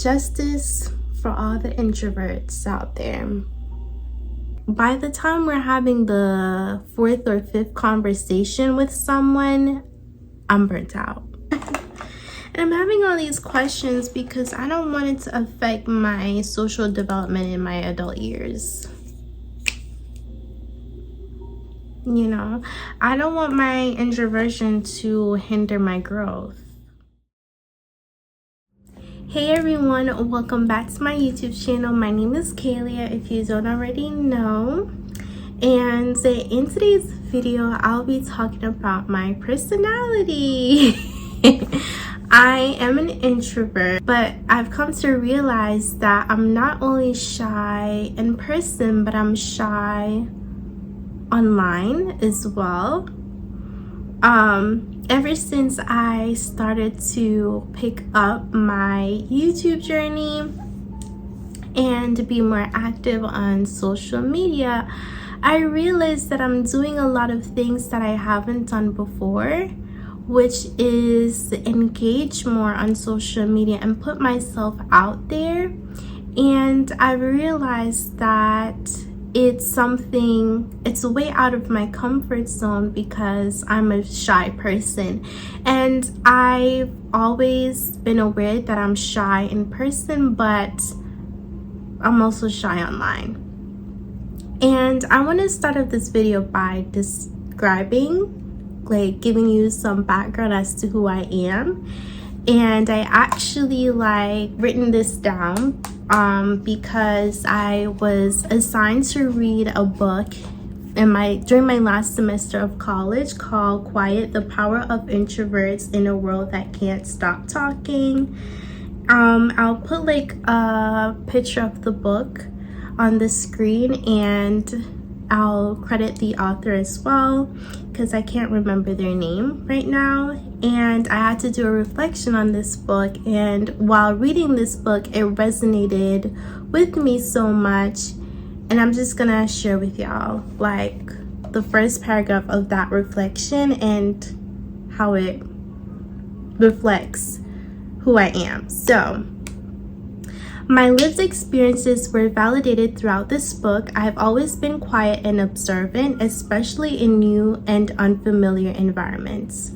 Justice for all the introverts out there. By the time we're having the fourth or fifth conversation with someone, I'm burnt out. And I'm having all these questions because I don't want it to affect my social development in my adult years. You know, I don't want my introversion to hinder my growth. Hey everyone, welcome back to my YouTube channel. My name is Kalia, if you don't already know. And in today's video, I'll be talking about my personality. I am an introvert, but I've come to realize that I'm not only shy in person, but I'm shy online as well. Ever since I started to pick up my YouTube journey and be more active on social media, I realized that I'm doing a lot of things that I haven't done before, which is engage more on social media and put myself out there. And I realized that it's way out of my comfort zone because I'm a shy person, and I've always been aware that I'm shy in person, but I'm also shy online. And I want to start off this video by describing, giving you some background as to who I am. And I actually written this down because I was assigned to read a book during my last semester of college called Quiet: The Power of Introverts in a World That Can't Stop Talking. I'll put a picture of the book on the screen, and I'll credit the author as well because I can't remember their name right now. And I had to do a reflection on this book, and while reading this book, it resonated with me so much, and I'm just gonna share with y'all the first paragraph of that reflection and how it reflects who I am. So, my lived experiences were validated throughout this book. I've always been quiet and observant, especially in new and unfamiliar environments.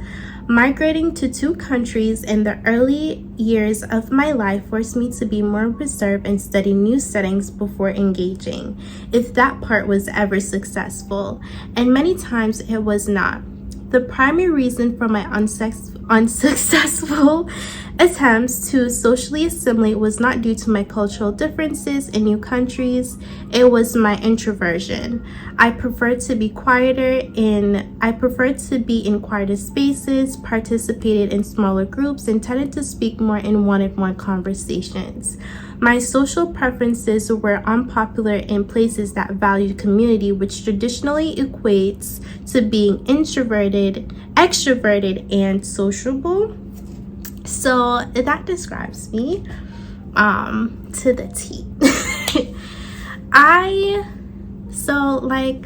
Migrating to 2 countries in the early years of my life forced me to be more reserved and study new settings before engaging, if that part was ever successful, and many times it was not. The primary reason for my unsuccessful attempts to socially assimilate was not due to my cultural differences in new countries. It was my introversion. I preferred to be in quieter spaces, participated in smaller groups, and tended to speak more in one-on-one conversations. My social preferences were unpopular in places that valued community, which traditionally equates to being introverted, extroverted, and sociable. So that describes me to the T.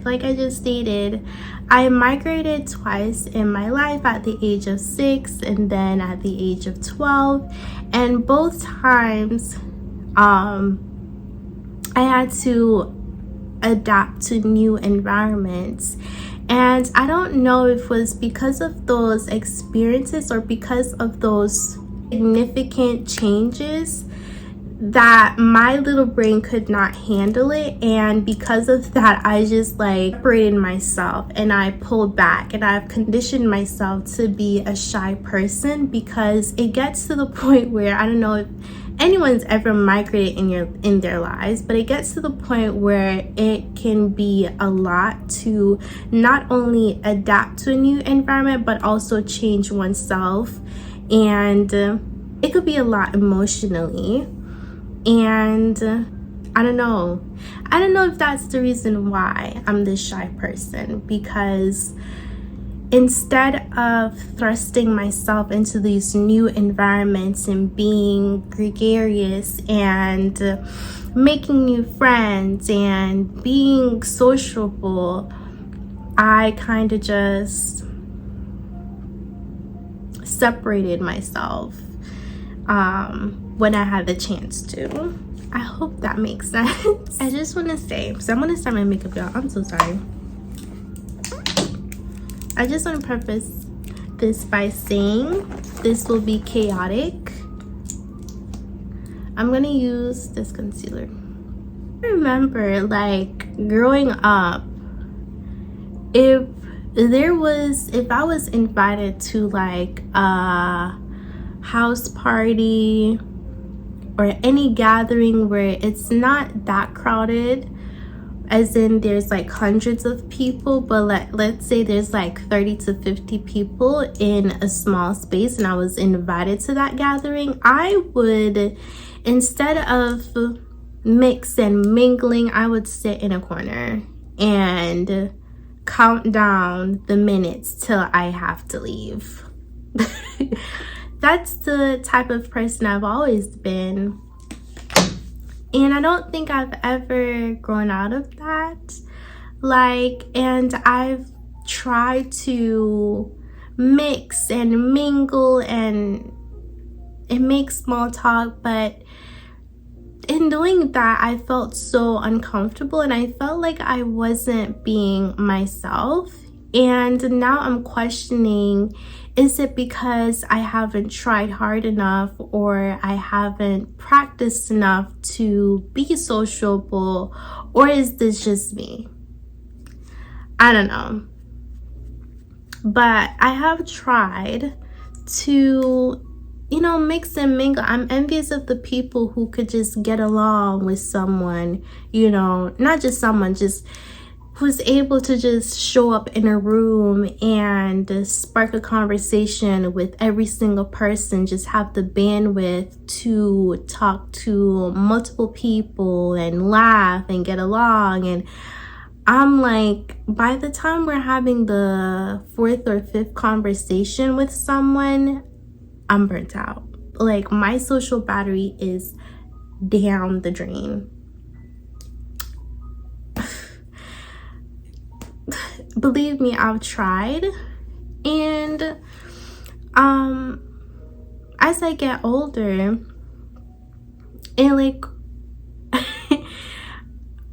Like I just stated, I migrated twice in my life, at the age of 6 and then at the age of 12, and both times I had to adapt to new environments. And I don't know if it was because of those experiences or because of those significant changes that my little brain could not handle it, and because of that I just separated myself and I pulled back, and I've conditioned myself to be a shy person because it gets to the point where, I don't know if anyone's ever migrated in their lives, but it gets to the point where it can be a lot to not only adapt to a new environment but also change oneself, and it could be a lot emotionally. And I don't know if that's the reason why I'm this shy person, because instead of thrusting myself into these new environments and being gregarious and making new friends and being sociable, I kind of just separated myself when I had the chance to. I hope that makes sense. I just want to say, so I'm going to start my makeup, y'all. I'm so sorry. I just want to preface this by saying this will be chaotic. I'm going to use this concealer. I remember, like, growing up, if I was invited to like a house party or any gathering where it's not that crowded, as in there's like hundreds of people, but let's say there's like 30 to 50 people in a small space and I was invited to that gathering, I would, instead of mix and mingling, I would sit in a corner and count down the minutes till I have to leave. That's the type of person I've always been. And I don't think I've ever grown out of that. Like, and I've tried to mix and mingle and make small talk, but in doing that, I felt so uncomfortable and I felt like I wasn't being myself. And now I'm questioning, is it because I haven't tried hard enough or I haven't practiced enough to be sociable, or is this just me? I don't know. But I have tried to, you know, mix and mingle. I'm envious of the people who could just get along with someone, you know, not just someone, just who's able to just show up in a room and spark a conversation with every single person, just have the bandwidth to talk to multiple people and laugh and get along. And I'm like, by the time we're having the fourth or fifth conversation with someone, I'm burnt out. Like, my social battery is down the drain. Believe me, I've tried. And as I get older, and like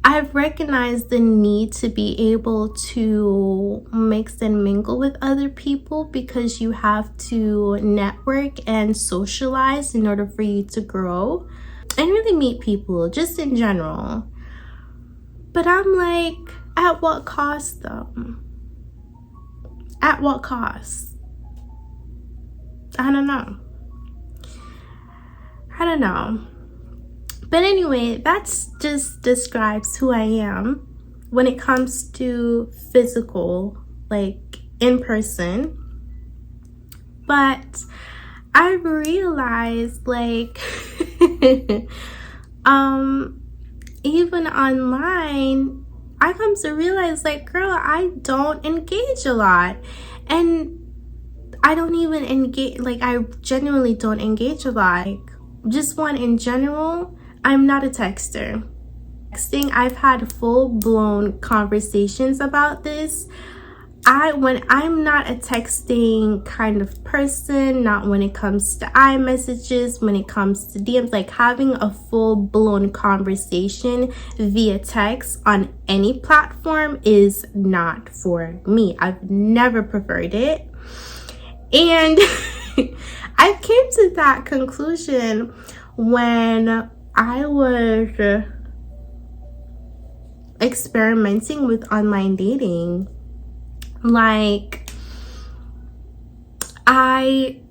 I've recognized the need to be able to mix and mingle with other people, because you have to network and socialize in order for you to grow and really meet people just in general. But I'm like, at what cost though? At what cost? I don't know. But anyway, that's just describes who I am when it comes to physical, like in person. But I've realized, like, even online, I come to realize, like, girl, I don't engage a lot. And I don't even engage, like, I genuinely don't engage a lot. Like, just one in general, I'm not a texter. Texting, I've had full-blown conversations about this. When I'm not a texting kind of person, not when it comes to iMessages, when it comes to DMs, like having a full-blown conversation via text on any platform is not for me. I've never preferred it. And I came to that conclusion when I was experimenting with online dating. Like, I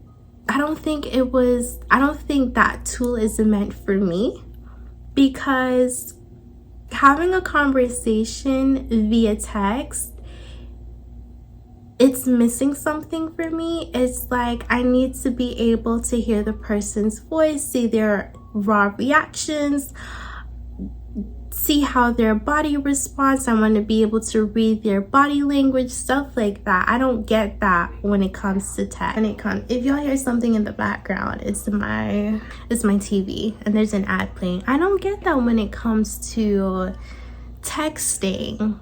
don't think that tool is meant for me, because having a conversation via text, it's missing something for me. It's like, I need to be able to hear the person's voice, see their raw reactions, see how their body responds. I want to be able to read their body language, stuff like that. I don't get that when it comes to text. If y'all hear something in the background, it's my TV and there's an ad playing. I don't get that when it comes to texting.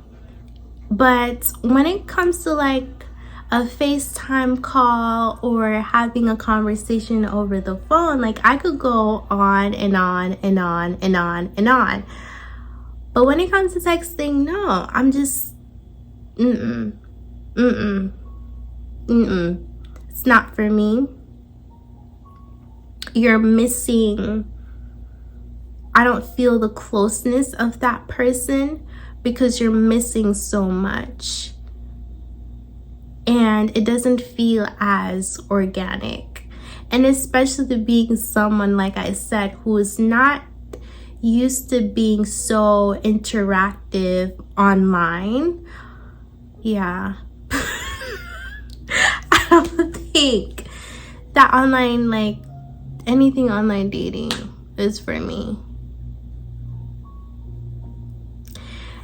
But when it comes to like a FaceTime call or having a conversation over the phone, like I could go on and on and on and on and on. But when it comes to texting, no, I'm just it's not for me. You're missing, I don't feel the closeness of that person because you're missing so much. And it doesn't feel as organic. And especially being someone, like I said, who is not used to being so interactive online. Yeah. I don't think that online, like anything online dating is for me.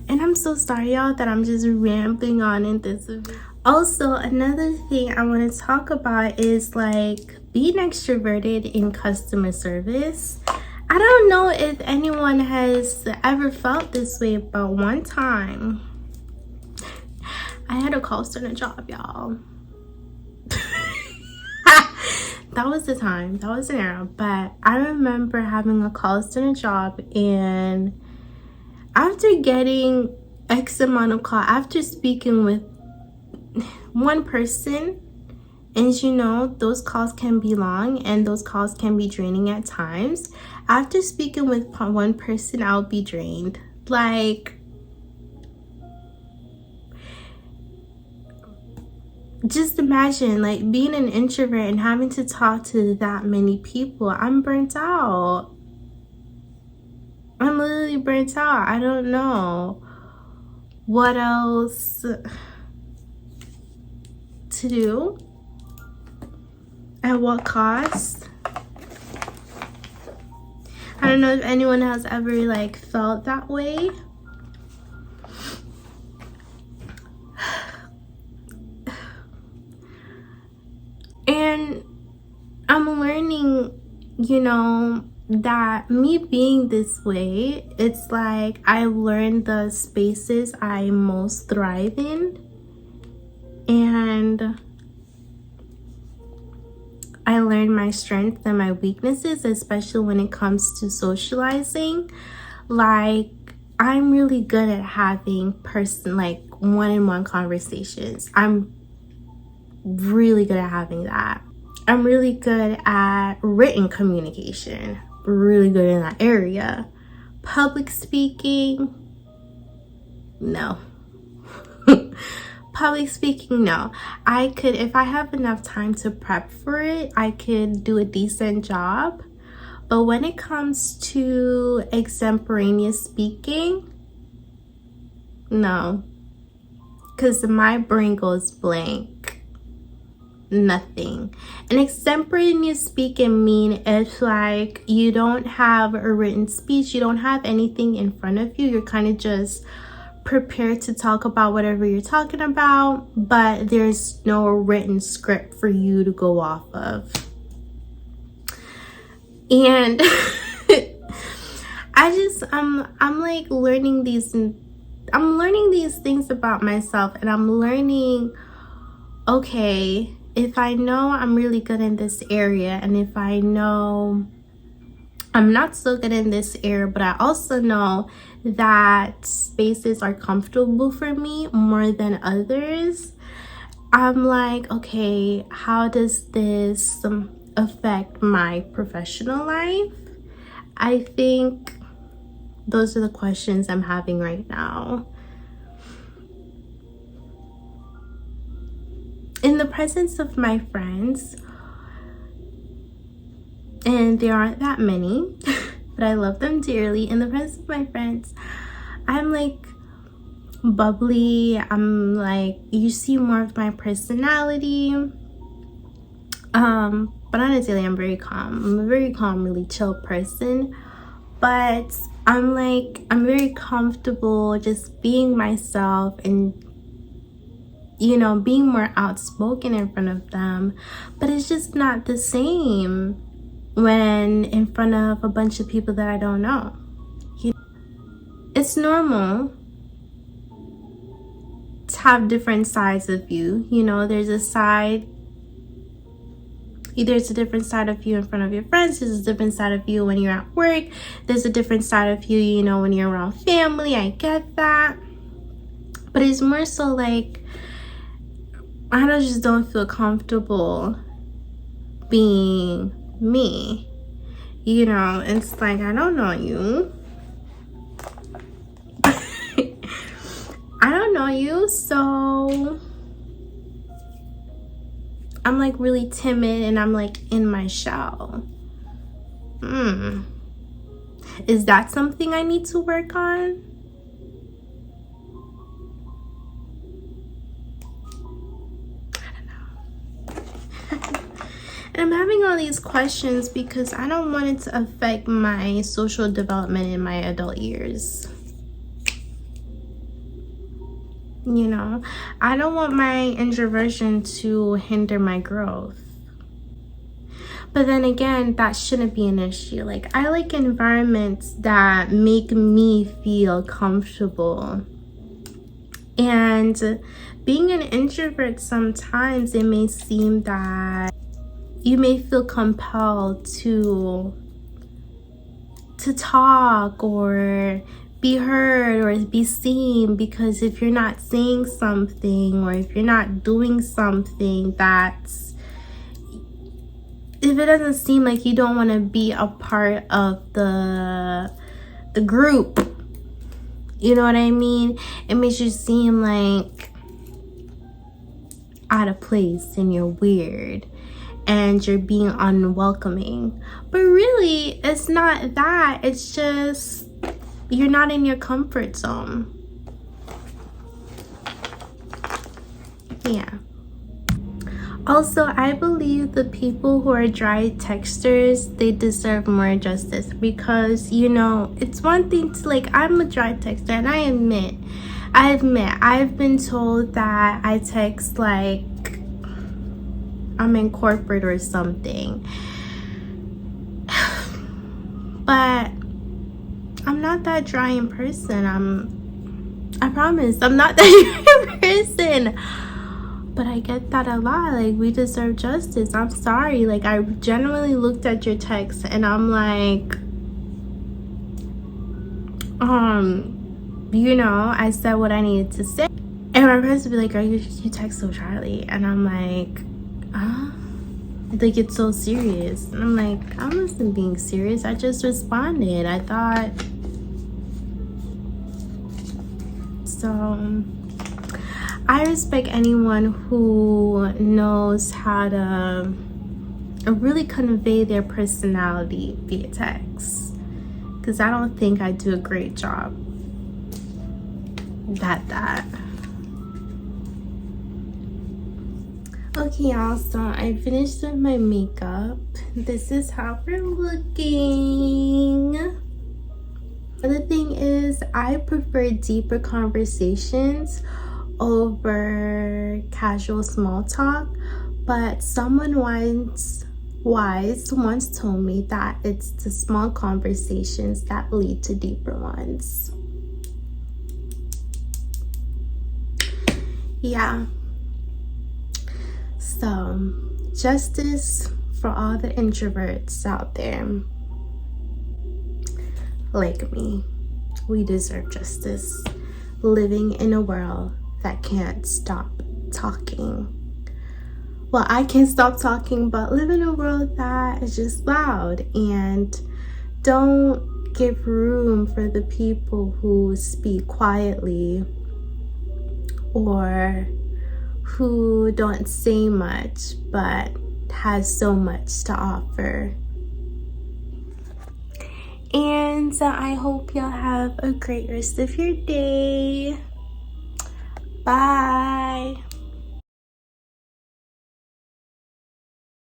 And I'm so sorry, y'all, that I'm just rambling on in this video. Also, another thing I want to talk about is like being extroverted in customer service. I don't know if anyone has ever felt this way, but one time I had a call center job, y'all. That was the time, that was an era. But I remember having a call center job, and after getting X amount of call, after speaking with one person, and you know, those calls can be long and those calls can be draining at times. After speaking with one person, I'll be drained. Like, just imagine like being an introvert and having to talk to that many people. I'm burnt out. I'm literally burnt out. I don't know what else to do, at what cost. I don't know if anyone has ever like felt that way. And I'm learning, you know, that me being this way, it's like I learned the spaces I most thrive in, and I learned my strengths and my weaknesses, especially when it comes to socializing. Like, I'm really good at having one-on-one conversations. I'm really good at having that. I'm really good at written communication. Really good in that area. Public speaking, no. Public speaking, no. I could, if I have enough time to prep for it, I could do a decent job. But when it comes to extemporaneous speaking, no. Because my brain goes blank. Nothing. And extemporaneous speaking mean if like you don't have a written speech, you don't have anything in front of you, you're kind of just prepared to talk about whatever you're talking about, but there's no written script for you to go off of. And I'm like learning these things about myself, and I'm learning, okay, if I know I'm really good in this area, and if I know I'm not so good in this area, but I also know that spaces are comfortable for me more than others, I'm like, okay, how does this affect my professional life? I think those are the questions I'm having right now. In the presence of my friends, and there aren't that many, but I love them dearly. In the presence of my friends, I'm like bubbly. I'm like, you see more of my personality. But on a daily, I'm very calm. I'm a very calm, really chill person. But I'm very comfortable just being myself and, you know, being more outspoken in front of them. But it's just not the same when in front of a bunch of people that I don't know. It's normal to have different sides of you. You know, there's a side, there's a different side of you in front of your friends. There's a different side of you when you're at work. There's a different side of you, you know, when you're around family. I get that. But it's more so like, I just don't feel comfortable being me. You know, it's like, I don't know you. I don't know you, so I'm like really timid and I'm like in my shell. Is that something I need to work on? And I'm having all these questions because I don't want it to affect my social development in my adult years. You know, I don't want my introversion to hinder my growth. But then again, that shouldn't be an issue. Like, I like environments that make me feel comfortable. And being an introvert, sometimes it may seem that you may feel compelled to talk or be heard or be seen, because if you're not saying something or if you're not doing something, that's, if it doesn't seem like you don't want to be a part of the group, you know what I mean? It makes you seem like out of place and you're weird and you're being unwelcoming. But really, it's not that. It's just you're not in your comfort zone. Yeah. Also, I believe the people who are dry texters, they deserve more justice, because, you know, it's one thing to, like, I'm a dry texter, and I admit, I've been told that I text like I'm in corporate or something. But I'm not that dry in person. I promise, I'm not that dry in person. But I get that a lot. Like, we deserve justice. I'm sorry. Like, I genuinely looked at your text and I'm like, you know, I said what I needed to say. And my friends would be like, you text so Charlie. And I'm like, like, it's so serious. And I'm like, I wasn't being serious. I just responded. I thought. So I respect anyone who knows how to really convey their personality via text, because I don't think I do a great job at that. Okay, y'all, so I finished with my makeup. This is how we're looking. The thing is, I prefer deeper conversations over casual small talk, but someone wise once told me that it's the small conversations that lead to deeper ones. Yeah. So, justice for all the introverts out there like me. We deserve justice. Living in a world that can't stop talking. Well, I can't stop talking, but live in a world that is just loud, and don't give room for the people who speak quietly or who don't say much but has so much to offer. And I hope y'all have a great rest of your day. Bye.